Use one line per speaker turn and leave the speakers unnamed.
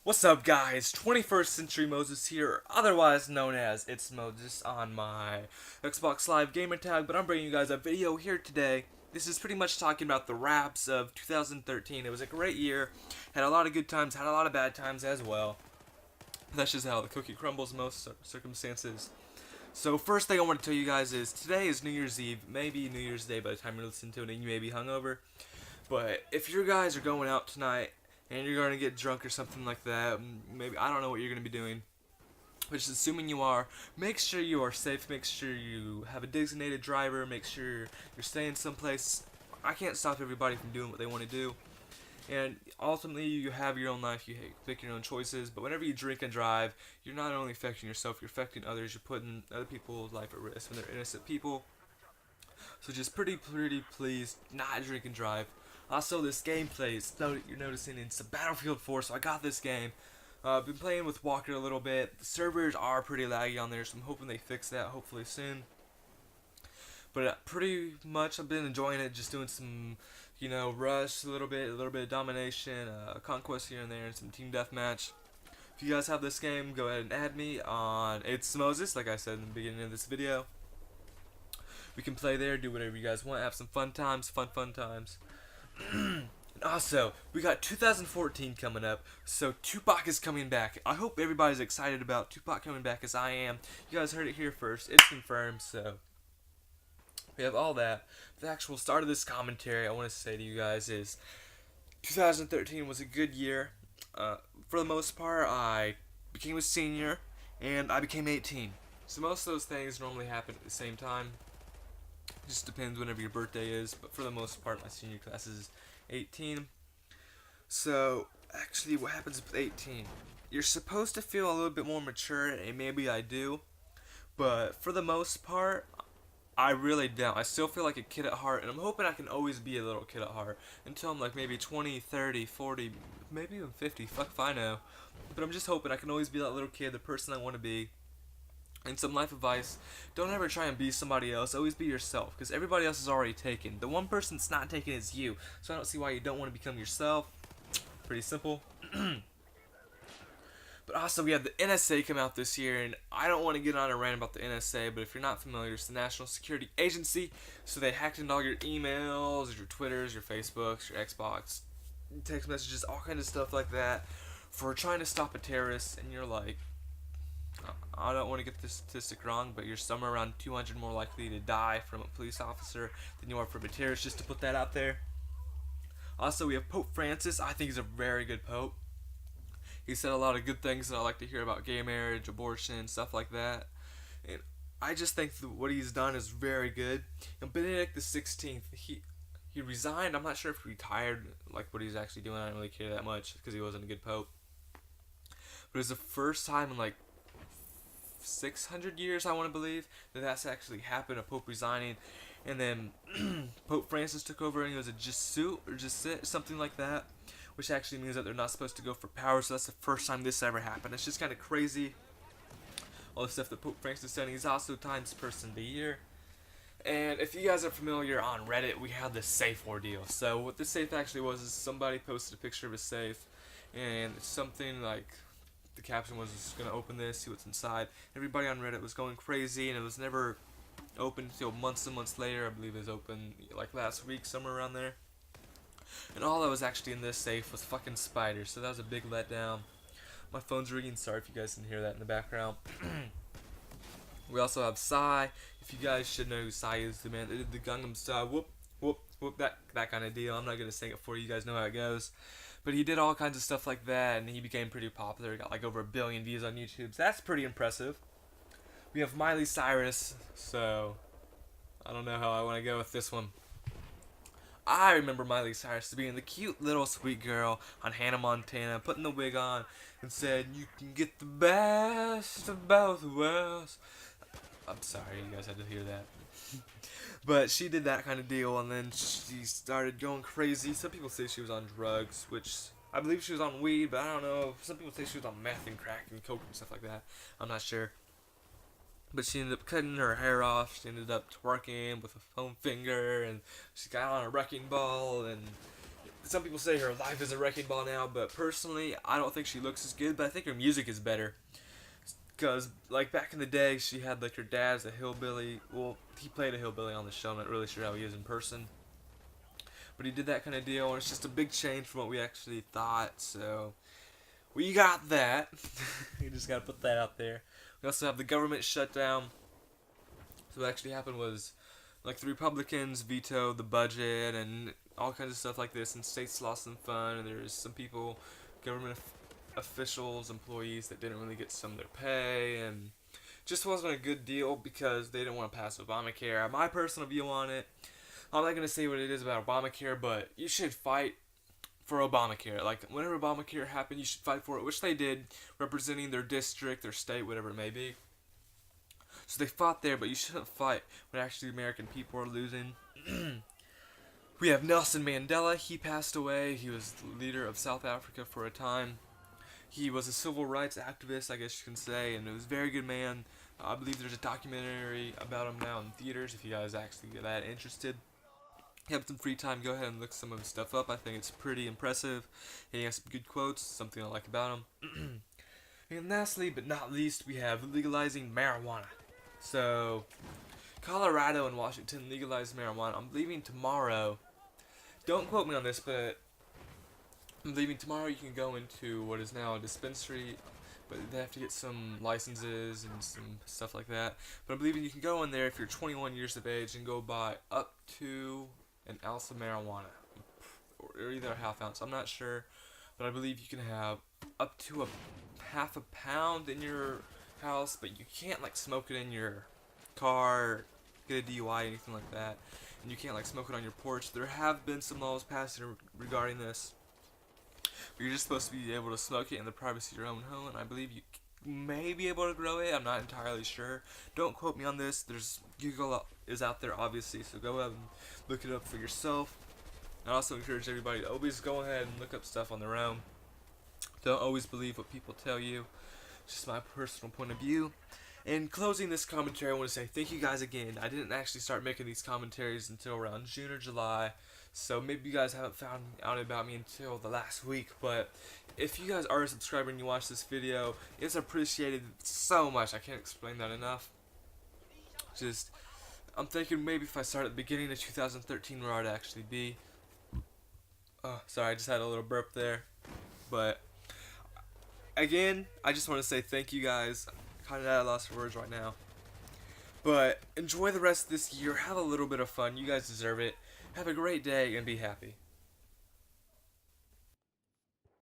What's up, guys? 21st Century Moses here, otherwise known as It's Moses on my Xbox Live gamer tag, but I'm bringing you guys a video here today. This is pretty much talking about the wraps of 2013. It was a great year, had a lot of good times, had a lot of bad times as well. That's just how the cookie crumbles in most circumstances. So first thing I want to tell you guys is today is New Year's Eve, maybe New Year's Day by the time you're listening to it, and you may be hungover. But if you guys are going out tonight and you're going to get drunk or something like that, maybe I don't know what you're going to be doing, but just assuming you are, make sure you are safe, make sure you have a designated driver, make sure you're staying someplace. I can't stop everybody from doing what they want to do, and ultimately you have your own life, you pick your own choices, but whenever you drink and drive, you're not only affecting yourself, you're affecting others, you're putting other people's life at risk when they're innocent people. So just pretty please not drink and drive. Also, this gameplay is you're noticing it's a Battlefield 4, so I got this game. I've been playing with Walker a little bit. The servers are pretty laggy on there, so I'm hoping they fix that hopefully soon. But pretty much I've been enjoying it, just doing some, rush a little bit of domination, conquest here and there, and some team deathmatch. If you guys have this game, go ahead and add me on It's Moses, like I said in the beginning of this video. We can play there, do whatever you guys want, have some fun times, fun times. And also, we got 2014 coming up, so Tupac is coming back. I hope everybody's excited about Tupac coming back as I am. You guys heard it here first. It's confirmed, so we have all that. The actual start of this commentary I want to say to you guys is 2013 was a good year. For the most part, I became a senior, and I became 18. So most of those things normally happen at the same time. Just depends whenever your birthday is, but for the most part my senior class is 18. So actually what happens with 18, you're supposed to feel a little bit more mature, and maybe I do, but for the most part I really don't. I still feel like a kid at heart, and I'm hoping I can always be a little kid at heart until I'm like maybe 20, 30, 40, maybe even 50, fuck if I know. But I'm just hoping I can always be that little kid, the person I want to be. And some life advice, don't ever try and be somebody else, always be yourself, because everybody else is already taken. The one person that's not taken is you, so I don't see why you don't want to become yourself. Pretty simple. But also we have the NSA come out this year, and I don't want to get on a rant about the NSA, but if you're not familiar, it's the National Security Agency, so they hacked into all your emails, your Twitters, your Facebooks, your Xbox, text messages, all kinds of stuff like that, for trying to stop a terrorist, and you're like, I don't want to get this statistic wrong, but you're somewhere around 200 more likely to die from a police officer than you are from a terrorist, just to put that out there. Also, we have Pope Francis. I think he's a very good pope. He said a lot of good things that I like to hear about gay marriage, abortion, stuff like that. And I just think what he's done is very good. And Benedict the 16th, he resigned. I'm not sure if he retired, like what he's actually doing. I don't really care that much because he wasn't a good pope. But it was the first time in like 600 years, I want to believe, that's actually happened, a pope resigning, and then Pope Francis took over, and he was a Jesuit or Jesuit, something like that, which actually means that they're not supposed to go for power. So that's the first time this ever happened. It's just kind of crazy, all the stuff that Pope Francis said. He's also Times Person of the Year. And if you guys are familiar, on Reddit we had this safe ordeal. So what this safe actually was is somebody posted a picture of a safe, and it's something like, the caption was just gonna open this, see what's inside. Everybody on Reddit was going crazy, and it was never open until months and months later. I believe it was open like last week, somewhere around there. And all that was actually in this safe was fucking spiders, so that was a big letdown. My phone's ringing, sorry if you guys didn't hear that in the background. We also have Psy. If you guys should know who Psy is, the man that did the Gangnam Style, whoop, whoop, whoop, that kind of deal. I'm not gonna sing it for you, you guys know how it goes. But he did all kinds of stuff like that, and he became pretty popular. He got like over 1 billion views on YouTube, so that's pretty impressive. We have Miley Cyrus, so I don't know how I want to go with this one. I remember Miley Cyrus being the cute little sweet girl on Hannah Montana, putting the wig on, and said, "You can get the best of both worlds." I'm sorry, you guys had to hear that. But she did that kind of deal, and then she started going crazy. Some people say she was on drugs, which I believe she was on weed, but I don't know. Some people say she was on meth and crack and coke and stuff like that. I'm not sure. But she ended up cutting her hair off. She ended up twerking with a foam finger, and she got on a wrecking ball, and some people say her life is a wrecking ball now, but personally, I don't think she looks as good, but I think her music is better. Because, like, back in the day, she had, like, her dad's a hillbilly. Well, he played a hillbilly on the show. I'm not really sure how he is in person. But he did that kind of deal, and it's just a big change from what we actually thought, so we got that. We just got to put that out there. We also have the government shutdown. So what actually happened was, like, the Republicans vetoed the budget and all kinds of stuff like this, and states lost some fun, and there's some people, government officials, employees that didn't really get some of their pay, and just wasn't a good deal because they didn't want to pass Obamacare. My personal view on it, I'm not going to say what it is about Obamacare, but you should fight for Obamacare. Like, whenever Obamacare happened, you should fight for it, which they did, representing their district, their state, whatever it may be. So they fought there, but you shouldn't fight when actually American people are losing. We have Nelson Mandela. He passed away. He was the leader of South Africa for a time. He was a civil rights activist, I guess you can say, and he was a very good man. I believe there's a documentary about him now in theaters if you guys actually get that interested. If you have some free time, go ahead and look some of his stuff up. I think it's pretty impressive. He has some good quotes, something I like about him. And lastly, but not least, we have legalizing marijuana. So, Colorado and Washington legalized marijuana. I'm leaving tomorrow. Don't quote me on this, but I'm leaving tomorrow. You can go into what is now a dispensary, but they have to get some licenses and some stuff like that. But I'm believing you can go in there if you're 21 years of age and go buy up to an ounce of marijuana, or either a half ounce. I'm not sure, but I believe you can have up to a half a pound in your house, but you can't like smoke it in your car, get a DUI, anything like that, and you can't like smoke it on your porch. There have been some laws passed regarding this. You're just supposed to be able to smoke it in the privacy of your own home, and I believe you may be able to grow it. I'm not entirely sure. Don't quote me on this. There's Google is out there, obviously, so go ahead and look it up for yourself. I also encourage everybody to always go ahead and look up stuff on their own. Don't always believe what people tell you. It's just my personal point of view. In closing this commentary, I want to say thank you guys again. I didn't actually start making these commentaries until around June or July, so maybe you guys haven't found out about me until the last week, but if you guys are a subscriber and you watch this video, it's appreciated so much. I can't explain that enough. Just, I'm thinking maybe if I start at the beginning of 2013 where I'd actually be. Oh, sorry, I just had a little burp there. But, again, I just want to say thank you guys. Kind of at a loss for words right now. But enjoy the rest of this year. Have a little bit of fun. You guys deserve it. Have a great day and be happy.